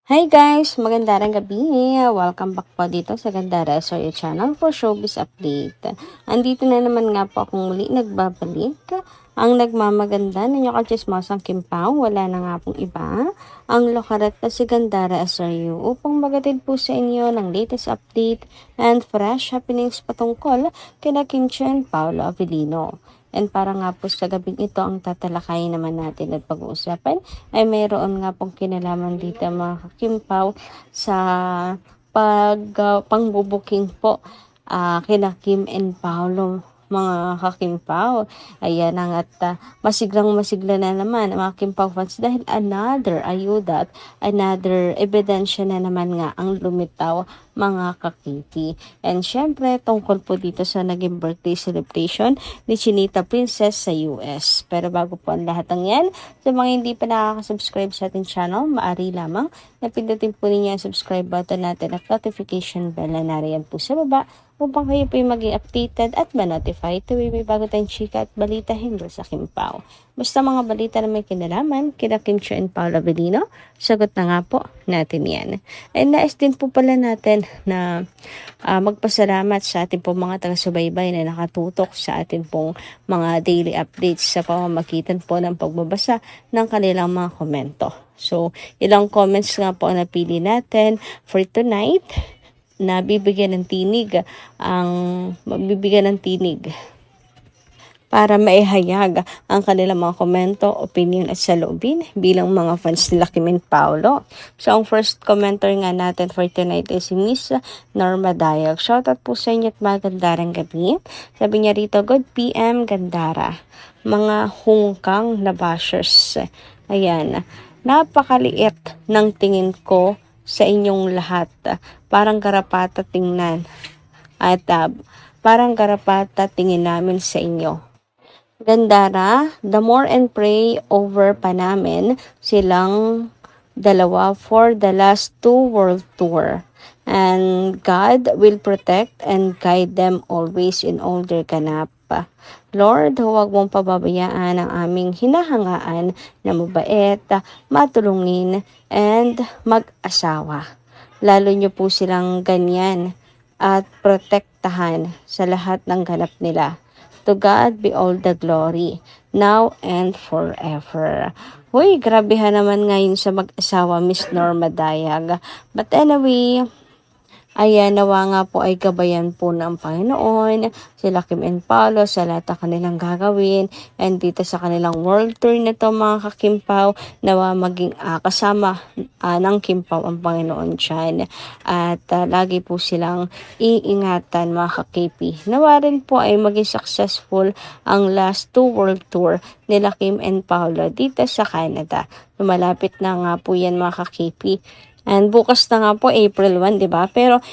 Hi guys! Magandang gabi! Welcome back po dito sa Gandara Soyo Channel for Showbiz Update. Andito na naman nga po akong muli nagbabalik. Ang nagmamaganda na yung kachismosang Kimpao, wala na nga pong iba. Ang lokaret na si Gandara Asoyo upang magatid po sa inyo ng latest update and fresh happenings patungkol kina Kim Chiu and Paolo Avellino. And para nga po sa gabing ito ang tatalakayin naman natin at pag-uusapan ay mayroon nga pong kinalaman dito mga kakimpaw sa pangbubuking po kina Kim and Paolo mga kakimpaw. Ayan ang at masiglang masigla na naman mga Kimpaw fans dahil another ayuda at another ebidensya na naman nga ang lumitaw mga kakiti. And syempre tungkol po dito sa naging birthday celebration ni Chinita Princess sa US. Pero bago po ang lahat ng yan, sa mga hindi pa nakaka-subscribe sa ating channel, maaari lamang na pindutin po ninyo ang subscribe button natin at notification bell na nariyan po sa baba upang kayo po yung maging updated at ma-notify tuwing may bago tayong chika at balita hinggil sa Kimpao. Basta mga balita na may kinalaman, kina Kim Chiu and Paolo Avellino, sagot na nga po natin yan. And nais din po pala natin na magpasalamat sa ating pong mga taga-subaybay na nakatutok sa ating pong mga daily updates sa pamamagitan po ng pagbabasa ng kanilang mga komento. So, ilang comments nga po ang napili natin for tonight na bibigyan ng tinig para maihayag ang kanilang mga komento, opinion at saloobin bilang mga fans nila Kim and Paolo. So, ang first commenter nga natin for tonight is si Miss Norma Dayag. Shoutout po sa inyo at magandarang gabi. Sabi niya rito, good PM Gandara. Mga hungkang na bashers. Ayan, napakaliit ng tingin ko sa inyong lahat. Parang karapata tingnan. At parang karapata tingin namin sa inyo. Gandara, the more and pray over pa namin silang dalawa for the last 2 world tour. And God will protect and guide them always in all their ganap. Lord, huwag mong pababayaan ang aming hinahangaan na mabait, matulungin, and mag-asawa. Lalo nyo po silang ganyan at protektahan sa lahat ng ganap nila. To God be all the glory, now and forever. Uy, grabehan naman ngayon sa mag-asawa, Miss Norma Dayag. But anyway, ayan, nawa nga po ay gabayan po ng Panginoon, sila Kim and Paolo sa lahat ng kanilang gagawin. And dito sa kanilang world tour na to mga kakimpaw, nawa maging kasama ng Kimpaw ang Panginoon dyan. At lagi po silang iingatan mga kakipi. Nawa rin po ay maging successful ang last 2 world tour nila Kim and Paolo dito sa Canada. Lumalapit na nga po yan mga kakipi. And bukas na nga po, April 1, di ba? Pero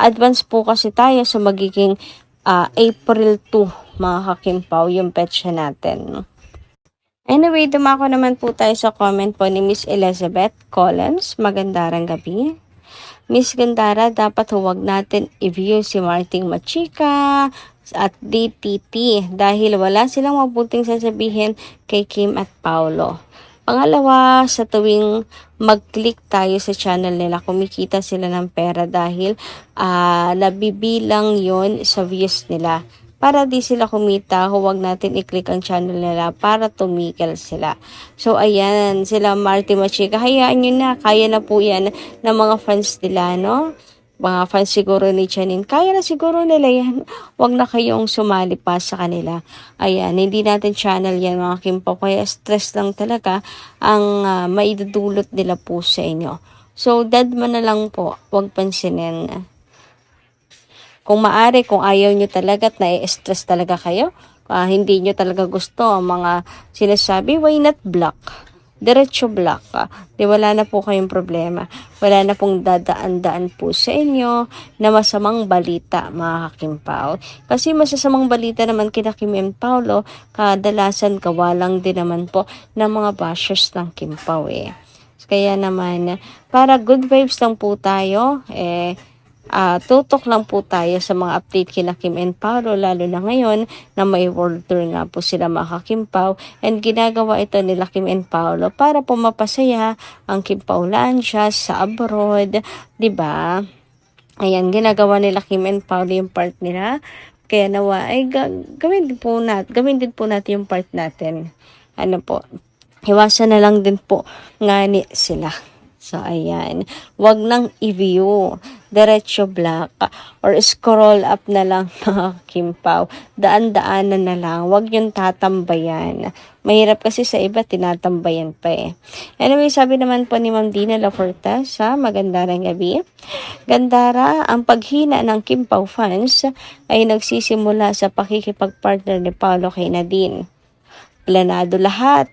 advance po kasi tayo so magiging April 2, mga kakimpaw, yung petsa natin. Anyway, dumako naman po tayo sa comment po ni Miss Elizabeth Collins. Magandang gabi. Miss Gandara, dapat huwag natin i-view si Marting Machika at DTT dahil wala silang mabuting sasabihin kay Kim at Paolo. Pangalawa, sa tuwing mag-click tayo sa channel nila, kumikita sila ng pera dahil nabibilang yon sa views nila. Para di sila kumita, huwag natin i-click ang channel nila para tumigil sila. So, ayan, sila Marty Machika, hayaan nyo na, kaya na po yan ng mga fans nila, no? Mga fans siguro ni Chanin, kaya na siguro nila yan. Huwag na kayong sumali pa sa kanila. Ayan, hindi natin channel yan mga Kimpaw. Kaya stress lang talaga ang maidudulot nila po sa inyo. So, dead man na lang po. Huwag pansinin. Kung maari, kung ayaw nyo talaga at na-stress talaga kayo, hindi nyo talaga gusto ang mga sinasabi, why not block? Diretso block ka. Di wala na po kayong problema. Wala na pong dadaan-daan po sa inyo na masamang balita, mga kakimpaw. Kasi masasamang balita naman kina Kim and Paolo, kadalasan kawalang din naman po ng mga bashers ng Kimpaw eh. Kaya naman, para good vibes lang po tayo, tutok lang po tayo sa mga update kina Kim and Paolo, lalo na ngayon na may world tour nga po sila mga Kim Pao, and ginagawa ito nila Kim and Paolo para po mapasaya ang Kim Paulandia sa abroad, 'di ba? Ayan, ginagawa nila Kim and Paolo yung part nila. Kaya nawa ay gawin din po natin yung part natin. Ano po, iwasan na lang din po ngani sila. So, ayan. Wag nang i-view. Diretso black. Or scroll up na lang mga Kim Pao. Daan-daanan na lang. Wag yung tatambayan. Mahirap kasi sa iba, tinatambayan pa eh. Anyway, sabi naman po ni Ma'am Dina Laforta sa Magandang Gabi. Gandara, ang paghina ng Kim Pao fans ay nagsisimula sa pakikipagpartner ni Paolo kay Nadine. Planado lahat.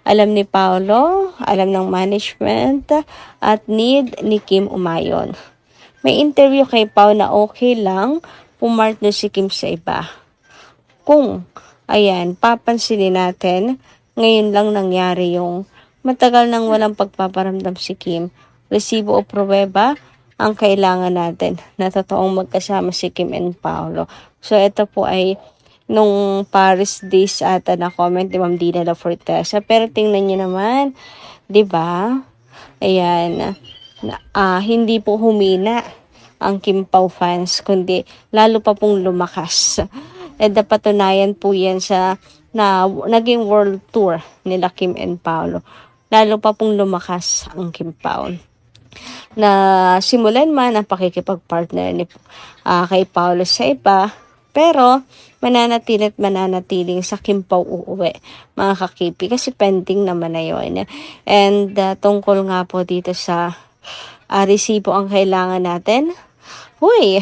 Alam ni Paolo, alam ng management, at need ni Kim umayon. May interview kay Pao na okay lang pumartner si Kim sa iba. Kung, ayan, papansinin natin, ngayon lang nangyari yung matagal nang walang pagpaparamdam si Kim. Resibo o pruweba ang kailangan natin na totoong magkasama si Kim and Paolo. So, ito po ay nung Paris Days ata na comment ni Ma'am Dina La Fortesa. Pero tingnan niyo naman, 'di ba? Ayan, hindi po humina ang Kim Pao fans, kundi lalo pa pong lumakas. Napatunayan po yan sa naging world tour nila Kim and Paolo. Lalo pa pong lumakas ang Kim Pao. Na simulan man ang pakikipagpartner ni kay Paolo sa iba, pero mananatiling sa Kim Pao uuwi, mga kakipi, kasi pending naman na yun. And tungkol nga po dito sa resibo ang kailangan natin, huy,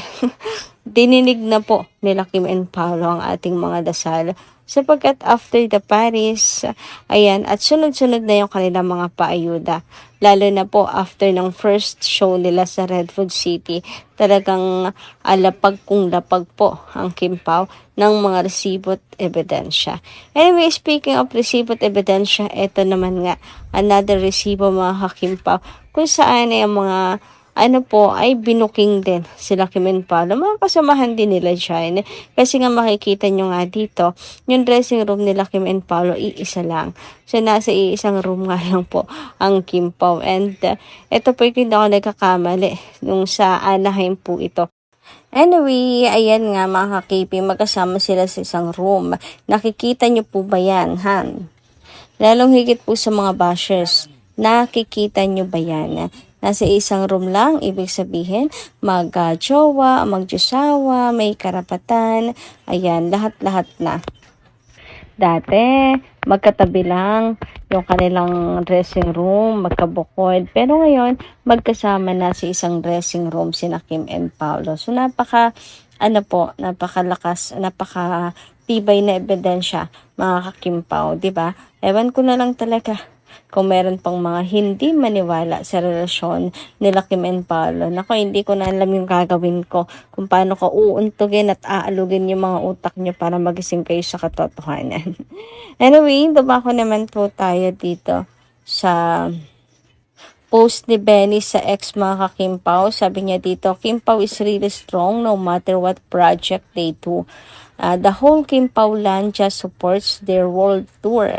dininig na po nila Kim and Paolo ang ating mga dasal. Sapagkat after the Paris, ayan, at sunod-sunod na yung kanilang mga paayuda. Lalo na po after ng first show nila sa Redwood City, talagang lapag kung lapag po ang Kim Pao ng mga resibo at ebidensya. Anyway, speaking of resibo at ebidensya, ito naman nga, another resibo mga Kim Pao, kung saan ay ang mga ay binuking din sila Kim and Paolo. Mga kasamahan din nila dyan. Kasi nga makikita nyo nga dito, yung dressing room nila Kim and Paolo, iisa lang. So, nasa iisang room nga lang po ang Kim Pao. And ito po yung hindi ako nagkakamali nung sa Anaheim po ito. Anyway, ayan nga mga ka-KP, magkasama sila sa isang room. Nakikita nyo po ba yan, Han? Lalong higit po sa mga bashers, nakikita nyo ba yan? Nasa isang room lang, ibig sabihin, mag-jowa, mag-josawa, may karapatan, ayan, lahat-lahat na. Dati, magkatabi lang yung kanilang dressing room, magkabukod. Pero ngayon, magkasama na sa isang dressing room sina Kim and Paolo. So, napakalakas, napakatibay na ebidensya, mga ka-Kim Pao, diba? Ewan ko na lang talaga kung meron pang mga hindi maniwala sa relasyon nila Kim and Paolo. Nako, hindi ko na alam yung gagawin ko kung paano ko uuntugin at aalugin yung mga utak nyo para magising kayo sa katotohanan. Anyway, dumako naman po tayo dito sa post ni Benny sa ex mga ka-Kim Pao. Sabi niya dito, Kim Pao is really strong no matter what project they do. The whole Kim Pao land just supports their world tour.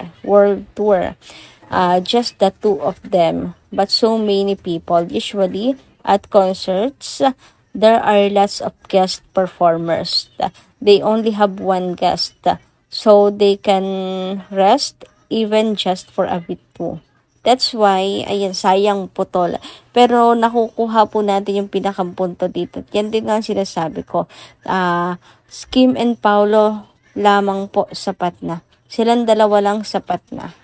Just the two of them, but so many people. Usually at concerts, there are lots of guest performers. They only have one guest, so they can rest even just for a bit too. That's why, ayan, sayang putol. Pero nakukuha po natin yung pinakapunto dito. Yan din nga sinasabi ko. Kim and Paolo lamang po sapat na. Silang dalawa lang sapat na.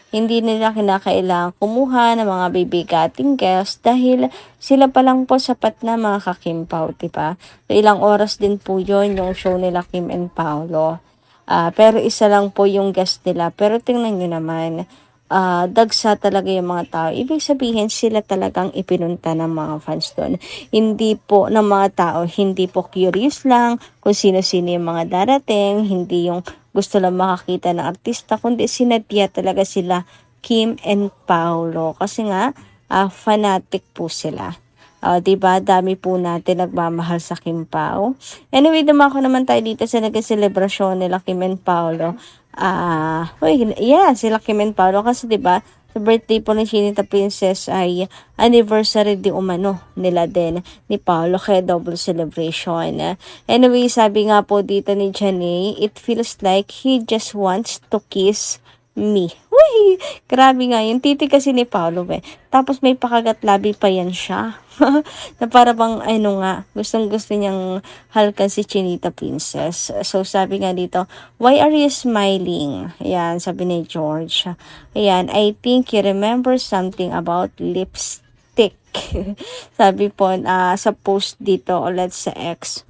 Hindi nila kinakailangan kumuha ng mga bibigating guests dahil sila pa lang po sapat na mga ka-Kim Pao, diba? So, ilang oras din po yun yung show nila Kim and Paolo. Pero isa lang po yung guest nila. Pero tingnan nyo naman, dagsa talaga yung mga tao. Ibig sabihin, sila talagang ipinunta ng mga fans doon. Hindi po ng mga tao, hindi po curious lang kung sino-sino yung mga darating, hindi yung gusto lang makakita ng artista, kundi sinadya talaga sila Kim and Paolo. Kasi nga, fanatic po sila. Diba? Dami po natin nagmamahal sa Kim Pao. Anyway, dumako naman tayo dito sa nag-selebrasyon nila Kim and Paolo. Sila Kim and Paolo kasi 'di ba? Sa birthday po ni Chinita Princess ay anniversary di umano nila din ni Paolo, kaya double celebration. Anyway, sabi nga po dito ni Janay, it feels like he just wants to kiss me. Uy, grabe nga yung titi kasi ni Paolo Tapos may pakagat labi pa yan siya. Na para bang gustong gusto niyang halkan si Chinita Princess. So sabi nga dito, why are you smiling? Ayan, sabi ni George. Ayan, I think you remember something about lipstick. Sabi po sa post dito ulit sa X.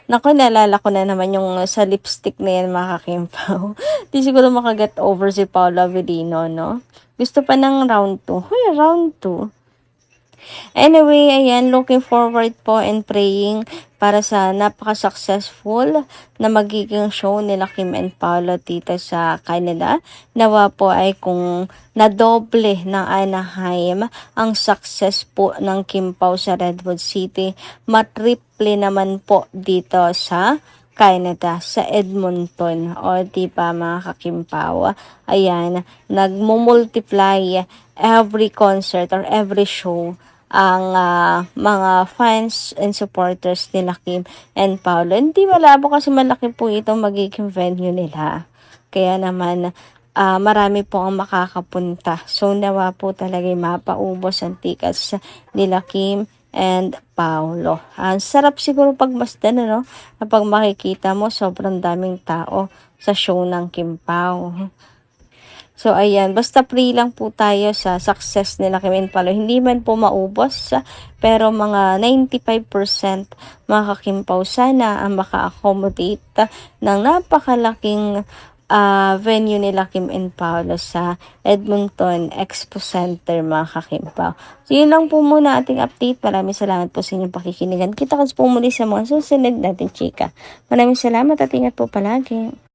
Naku, naalala ko na naman yung sa lipstick na yan, mga kakimpaw. Di siguro makaget over si Paolo Avellino, no? Gusto pa ng round 2. Hoy, round 2. Anyway, ayan, looking forward po and praying para sa napaka-successful na magiging show nila Kim and Paolo dito sa Canada. Nawa po ay kung nadoble ng Anaheim ang success po ng Kim Pao sa Redwood City, matriple naman po dito sa Canada, sa Edmonton. O, diba mga kakimpaw? Ayan, nagmumultiply every concert or every show ang mga fans and supporters nila Kim and Paolo. Hindi malabo kasi malaki po itong magiging venue nila. Kaya naman, marami po ang makakapunta. So, nawa po talaga mapaubos ang tickets nila Kim and Paolo. Ang sarap siguro pagmasdan, no? Kapag makikita mo, sobrang daming tao sa show ng Kim Pao. So, ayan. Basta pray lang po tayo sa success nila Kim and Paolo. Hindi man po maubos, pero mga 95% mga kakimpaw sana ang maka-accommodate ng napakalaking venue nila Kim and Paolo sa Edmonton Expo Center, mga kakimpaw. So, yun lang po muna ating update. Maraming salamat po sa inyong pakikinigan. Kita kasi po muli sa mga susunod natin, chika. Maraming salamat at ingat po palagi.